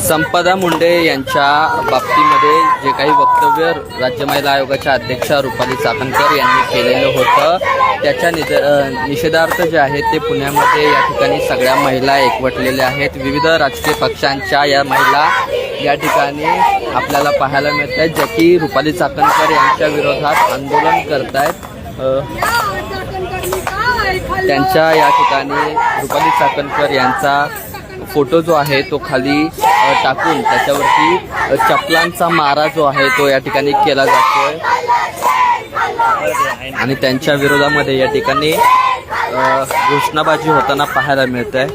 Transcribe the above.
संपदा मुंडे यांच्या बाबतीमध्ये जे काही वक्तव्य राज्य महिला आयोगाच्या अध्यक्षा रुपाली चाकणकर यांनी केलेलं होतं त्याच्या निषेधार्थ जे आहे ते पुण्यामध्ये या ठिकाणी सगळ्या महिला एकवटलेल्या आहेत. विविध राजकीय पक्षांच्या या महिला या ठिकाणी आपल्याला पाहायला मिळत आहेत, ज्या की रुपाली चाकणकर यांच्या विरोधात आंदोलन करत आहेत. त्यांच्या या ठिकाणी रुपाली चाकणकर यांचा फोटो जो आहे तो खाली टाकून त्याच्यावरती चपलांचा मारा जो आहे तो या ठिकाणी केला जातोय आणि त्यांच्या विरोधामध्ये या ठिकाणी घोषणाबाजी होताना पाहायला मिळत आहे.